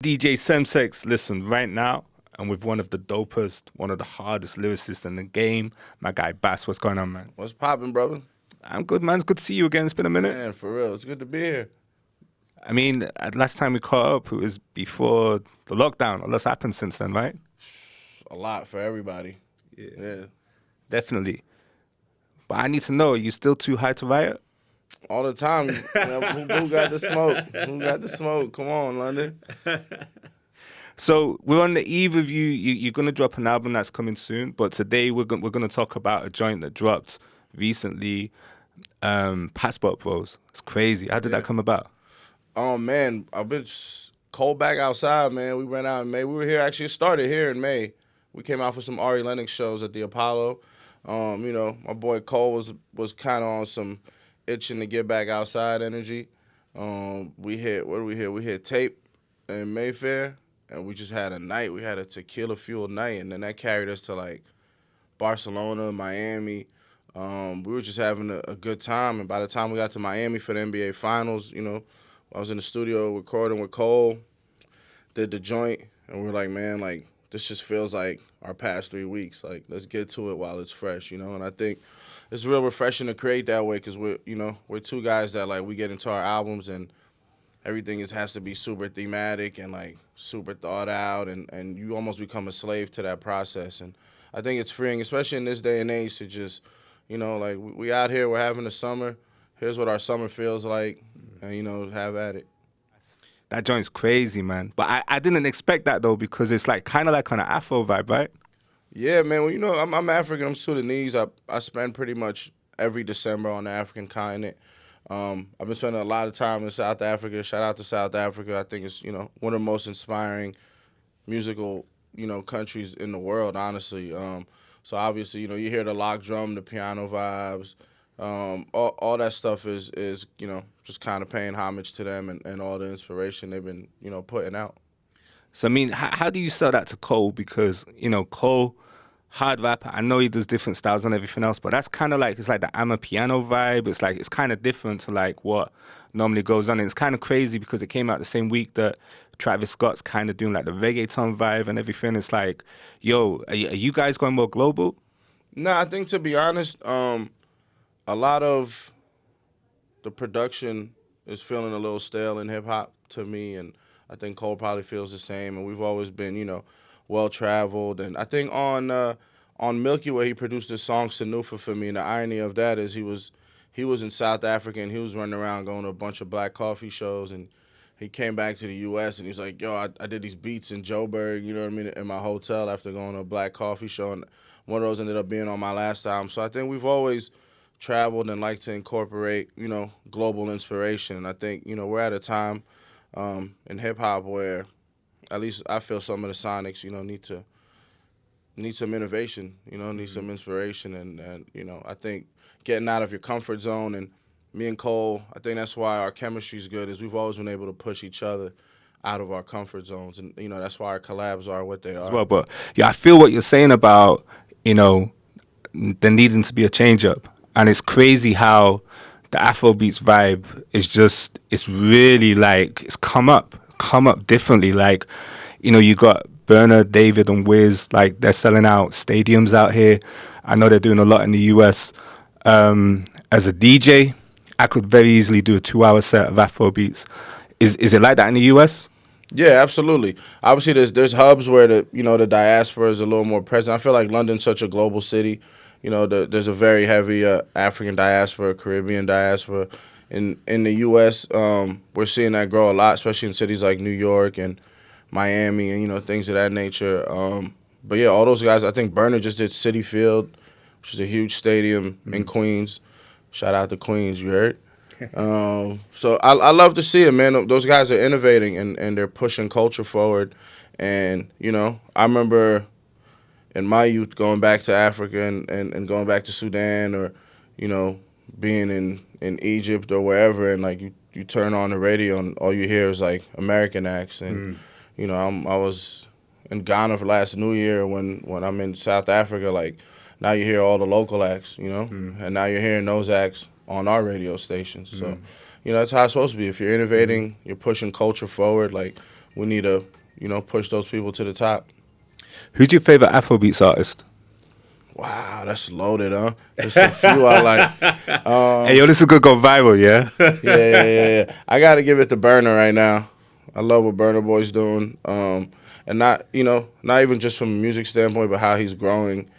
DJ Semtex. Listen, right now, I'm with one of the dopest, one of the hardest lyricists in the game. My guy Bass, what's going on, man? What's poppin', brother? I'm good, man. It's good to see you again. It's been a minute. Man, for real, it's good to be here. I mean, last time we caught up, it was before the lockdown. A lot's happened since then, right? A lot for everybody. Yeah. Definitely. But I need to know, are you still too high to riot? All the time. Who got the smoke? Who got the smoke? Come on, London. So we're on the eve of you're going to drop an album that's coming soon, but today we're going to talk about a joint that dropped recently, Passport Bros. It's crazy. How did that come about? Oh, man, I've been cold back outside, man. We went out in May. We were here, actually, it started here in May. We came out for some Ari Lennox shows at the Apollo. My boy Cole was kind of on some itching to get back outside energy. We hit Tape in Mayfair, and we just had a night. We had a tequila-fueled night, and then that carried us to, like, Barcelona, Miami. We were just having a good time, and by the time we got to Miami for the NBA Finals, I was in the studio recording with Cole, did the joint, and we were like, man, like, this just feels like our past 3 weeks. Like, let's get to it while it's fresh, And I think it's real refreshing to create that way because we're two guys that, like, we get into our albums and everything has to be super thematic and, like, super thought out, and you almost become a slave to that process. And I think it's freeing, especially in this day and age, to just, like, we out here, we're having a summer. Here's what our summer feels like, and, have at it. That joint's crazy, man. But I didn't expect that, though, because it's like kind of like on an Afro vibe, right? Yeah, man. Well, I'm African. I'm Sudanese. I spend pretty much every December on the African continent. I've been spending a lot of time in South Africa. Shout out to South Africa. I think it's, one of the most inspiring musical, countries in the world, honestly. So obviously, you hear the lock drum, the piano vibes. All that stuff is just kind of paying homage to them and all the inspiration they've been, putting out. So, I mean, how do you sell that to Cole? Because, Cole, hard rapper, I know he does different styles and everything else, but that's kind of like, it's like the I'm a piano vibe. It's like, it's kind of different to like what normally goes on. And it's kind of crazy because it came out the same week that Travis Scott's kind of doing like the reggaeton vibe and everything. It's like, yo, are you guys going more global? No, I think, to be honest, a lot of the production is feeling a little stale in hip-hop to me, and I think Cole probably feels the same, and we've always been, well-traveled. And I think on Milky Way, he produced this song, Sanufa, for me, and the irony of that is he was in South Africa, and he was running around going to a bunch of black coffee shows, and he came back to the U.S., and he's like, yo, I did these beats in Joburg, in my hotel after going to a black coffee show, and one of those ended up being on my last album. So I think we've always traveled and like to incorporate, global inspiration. And I think, we're at a time in hip-hop where at least I feel some of the Sonics, need some innovation, need some inspiration. And I think getting out of your comfort zone, and me and Cole, I think that's why our chemistry is good, is we've always been able to push each other out of our comfort zones. And, that's why our collabs are what they are. Well, but yeah, I feel what you're saying about, there needing to be a change-up. And it's crazy how the Afrobeats vibe is it's really like, it's come up differently. Like, you got Burner, David, and Wiz, like they're selling out stadiums out here. I know they're doing a lot in the US. As a DJ, I could very easily do a 2-hour set of Afrobeats. Is it like that in the US? Yeah, absolutely. Obviously, there's hubs where the diaspora is a little more present. I feel like London's such a global city. There's a very heavy African diaspora, Caribbean diaspora. In the U.S., we're seeing that grow a lot, especially in cities like New York and Miami and, things of that nature. But, yeah, all those guys, I think Burner just did Citi Field, which is a huge stadium in Queens. Shout out to Queens, you heard? So I love to see it, man. Those guys are innovating, and they're pushing culture forward. And, I remember in my youth going back to Africa and going back to Sudan, or, being in Egypt or wherever, and, like, you turn on the radio and all you hear is, like, American acts. And, I was in Ghana for last New Year. When I'm in South Africa, like, now you hear all the local acts, and now you're hearing those acts on our radio stations. So, that's how it's supposed to be. If you're innovating, you're pushing culture forward, like, we need to push those people to the top. Who's your favorite Afrobeats artist? Wow, that's loaded, huh? There's a few I like. Hey, yo, this is gonna go viral, yeah? Yeah. I got to give it to Burner right now. I love what Burner Boy's doing. And not even just from a music standpoint, but how he's growing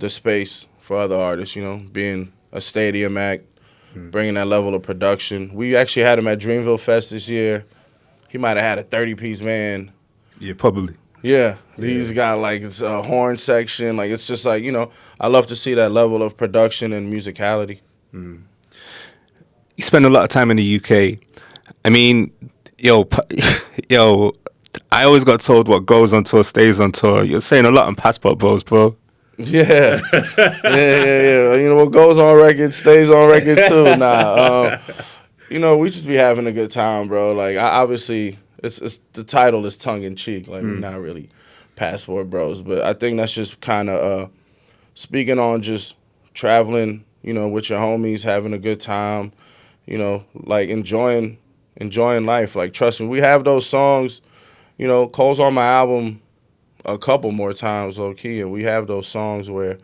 the space for other artists, being a stadium act, bringing that level of production. We actually had him at Dreamville Fest this year. He might have had a 30-piece band. Yeah, probably. Yeah, he's got like it's a horn section. Like it's just like I love to see that level of production and musicality. You spend a lot of time in the UK. I mean, yo, I always got told what goes on tour stays on tour. You're saying a lot on Passport Bros, bro. Yeah. What goes on record stays on record too. We just be having a good time, bro. Like obviously. It's the title is tongue in cheek, like we're not really Passport Bros, but I think that's just kind of speaking on just traveling, with your homies, having a good time, like enjoying life. Like trust me, we have those songs, Cole's on my album a couple more times, low key, and we have those songs where,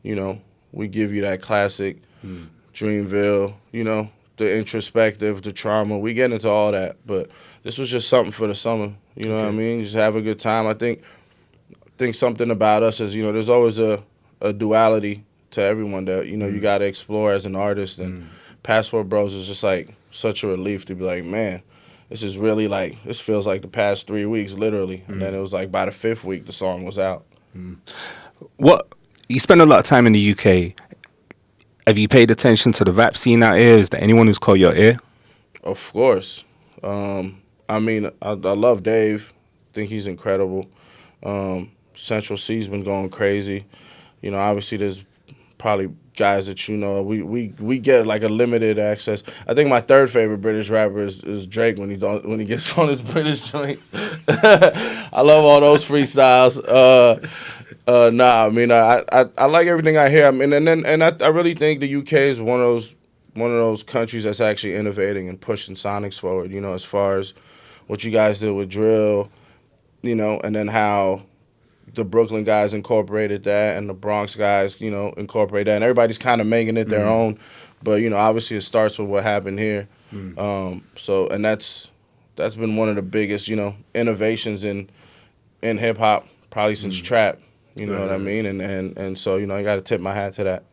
we give you that classic Dreamville, the introspective, the trauma. We get into all that, but this was just something for the summer. You know what I mean? Just have a good time. I think something about us is, there's always a duality to everyone that, you got to explore as an artist. And Passport Bros is just like such a relief to be like, man, this is really like, this feels like the past 3 weeks, literally. And then it was like by the 5th week, the song was out. You spend a lot of time in the UK. Have you paid attention to the rap scene out here? Is there anyone who's caught your ear? Of course. I love Dave. I think he's incredible. Central C's been going crazy. Obviously there's probably guys that we get like a limited access. I think my third favorite British rapper is Drake when he gets on his British joints. I love all those freestyles. I like everything I hear. I really think the UK is one of those countries that's actually innovating and pushing sonics forward. As far as what you guys did with drill, and then how the Brooklyn guys incorporated that and the Bronx guys, incorporate that. And everybody's kind of making it their own. But, obviously it starts with what happened here. And that's been one of the biggest, innovations in hip-hop probably since trap. You know what I mean? And so, I got to tip my hat to that.